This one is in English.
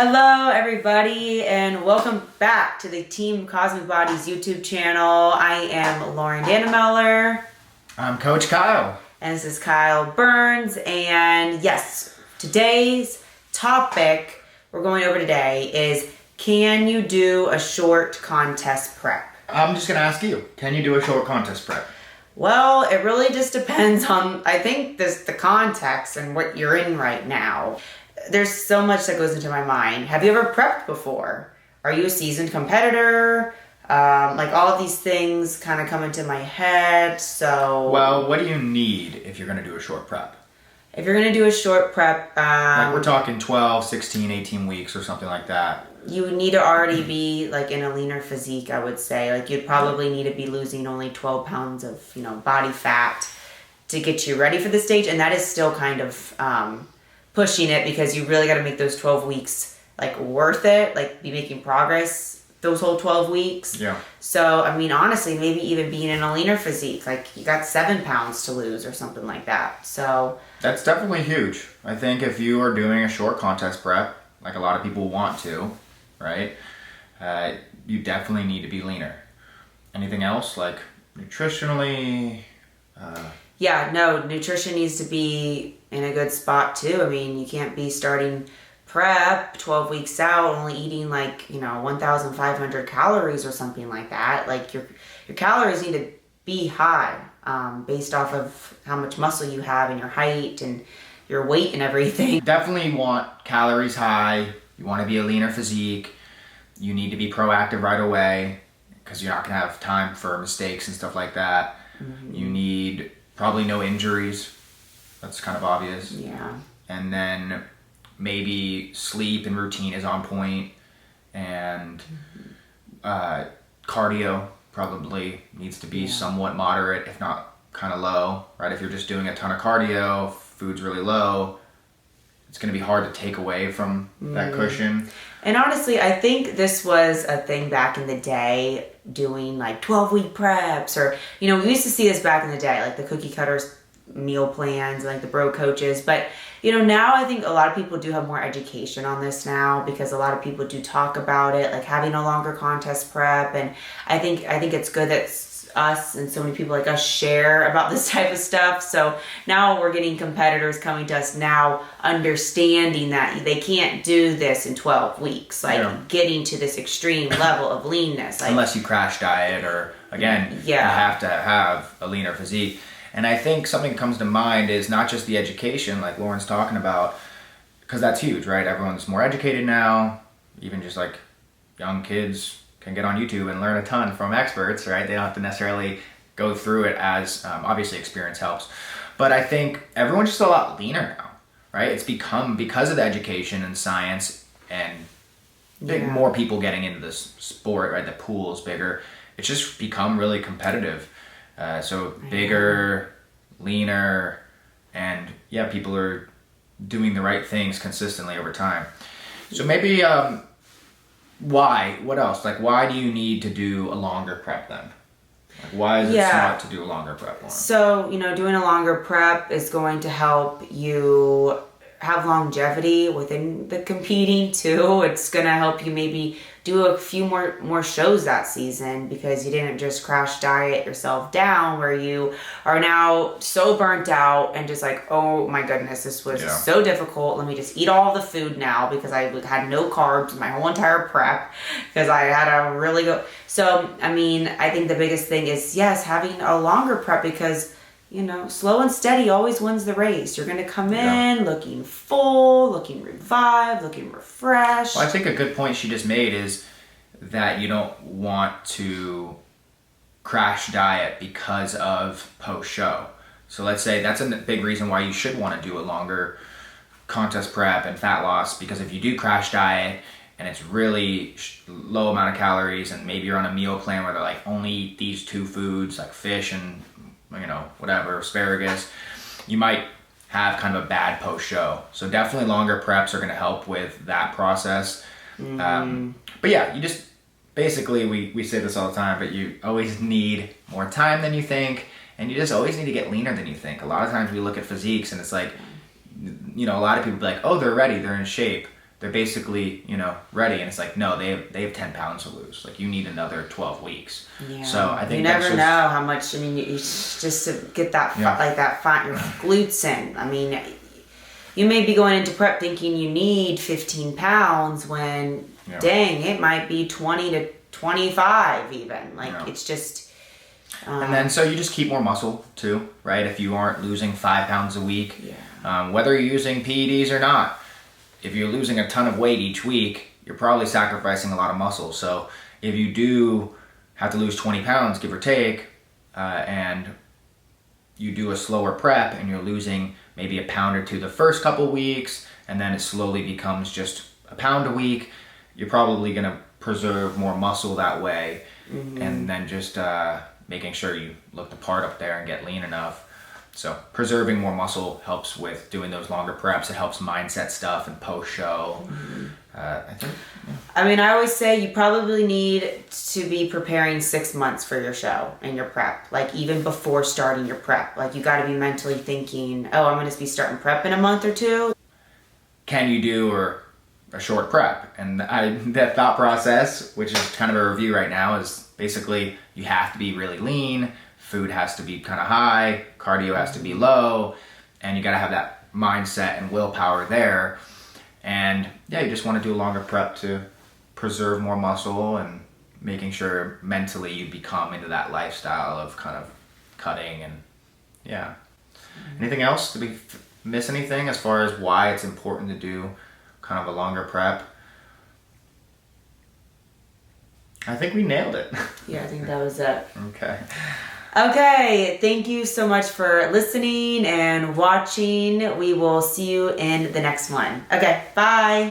Hello everybody and welcome back to the Team Cosmic Bodies YouTube channel. I am Lauren Dannemeller. I'm Coach Kyle. And this is Kyle Burns. And yes, today's topic we're going over today is, can you do a short contest prep? I'm just going to ask you, can you do a short contest prep? Well, it really just depends on, I think, the context and what you're in right now. There's so much that goes into my mind. Have you ever prepped before? Are you a seasoned competitor? Like all of these things kind of come into my head, so... Well, what do you need if you're going to do a short prep? If you're going to do a short prep... like we're talking 12, 16, 18 weeks or something like that. You would need to already be like in a leaner physique, I would say. Like you'd probably need to be losing only 12 pounds of, body fat to get you ready for the stage. And that is still kind of... pushing it, because you really got to make those 12 weeks like worth it, like be making progress those whole 12 weeks. Yeah. So, I mean, honestly, maybe even being in a leaner physique, like you got 7 pounds to lose or something like that. So that's definitely huge. I think if you are doing a short contest prep, like a lot of people want to, right? You definitely need to be leaner. Anything else, like nutritionally? Yeah, no, nutrition needs to be in a good spot too. I mean, you can't be starting prep 12 weeks out only eating like, 1,500 calories or something like that. Like your calories need to be high based off of how much muscle you have and your height and your weight and everything. Definitely want calories high. You want to be a leaner physique. You need to be proactive right away because you're not going to have time for mistakes and stuff like that. Mm-hmm. You need probably no injuries. That's kind of obvious. Yeah. And then maybe sleep and routine is on point, and cardio probably needs to be somewhat moderate, if not kind of low, right? If you're just doing a ton of cardio, food's really low, it's going to be hard to take away from that cushion. And honestly, I think this was a thing back in the day, doing like 12-week preps, or, we used to see this back in the day, like the cookie cutters meal plans, like the bro coaches. But, now I think a lot of people do have more education on this now, because a lot of people do talk about it, like having a longer contest prep. And I think it's good that us and so many people like us share about this type of stuff. So now we're getting competitors coming to us now understanding that they can't do this in 12 weeks, like getting to this extreme level of leanness. Like, unless you crash diet, or again, you have to have a leaner physique. And I think something that comes to mind is not just the education like Lauren's talking about, because that's huge, right? Everyone's more educated now. Even just like young kids can get on YouTube and learn a ton from experts, right? They don't have to necessarily go through it as, obviously experience helps. But I think everyone's just a lot leaner now, right? It's become, because of the education and science and more people getting into this sport, right? The pool's bigger. It's just become really competitive. So bigger, leaner, and people are doing the right things consistently over time. So maybe, why? What else? Like, why do you need to do a longer prep then? Like, why is it smart to do a longer prep, Lauren? So, doing a longer prep is going to help you have longevity within the competing too. It's going to help you maybe do a few more shows that season, because you didn't just crash diet yourself down where you are now so burnt out and just like, oh my goodness, this was so difficult. Let me just eat all the food now, because I had no carbs my whole entire prep because I had a really good... So, I mean, I think the biggest thing is, having a longer prep, because slow and steady always wins the race. You're going to come in looking full, looking revived, looking refreshed. Well, I think a good point she just made is that you don't want to crash diet because of post-show. So let's say that's a big reason why you should want to do a longer contest prep and fat loss, because if you do crash diet and it's really low amount of calories, and maybe you're on a meal plan where they're like, only eat these 2 foods, like fish and whatever, asparagus, you might have kind of a bad post-show. So definitely longer preps are going to help with that process. But you just, basically, we say this all the time, but you always need more time than you think, and you just always need to get leaner than you think. A lot of times we look at physiques and it's like, a lot of people be like, oh, they're ready, they're in shape. they're basically, ready. And it's like, no, they have 10 pounds to lose. Like, you need another 12 weeks. Yeah. So I think you never know how much. I mean, just to get that your glutes in. I mean, you may be going into prep thinking you need 15 pounds when, dang, it might be 20 to 25 even. Like, it's just... and then, so you just keep more muscle, too, right? If you aren't losing 5 pounds a week, whether you're using PEDs or not, if you're losing a ton of weight each week, you're probably sacrificing a lot of muscle. So if you do have to lose 20 pounds, give or take, and you do a slower prep and you're losing maybe a pound or two the first couple weeks, and then it slowly becomes just a pound a week, you're probably going to preserve more muscle that way. And then just making sure you look the part up there and get lean enough. So preserving more muscle helps with doing those longer preps. It helps mindset stuff and post-show. I think. Yeah. I mean, I always say you probably need to be preparing 6 months for your show and your prep. Like, even before starting your prep. Like, you got to be mentally thinking, oh, I'm going to be starting prep in a month or two. Can you do a short prep? And that thought process, which is kind of a review right now, is basically you have to be really lean. Food has to be kind of high, cardio has to be low, and you got to have that mindset and willpower there. And you just want to do a longer prep to preserve more muscle and making sure mentally you become into that lifestyle of kind of cutting and Anything else? Did we miss anything as far as why it's important to do kind of a longer prep? I think we nailed it. Yeah, I think that was it. Okay, thank you so much for listening and watching. We will see you in the next one. Okay, bye.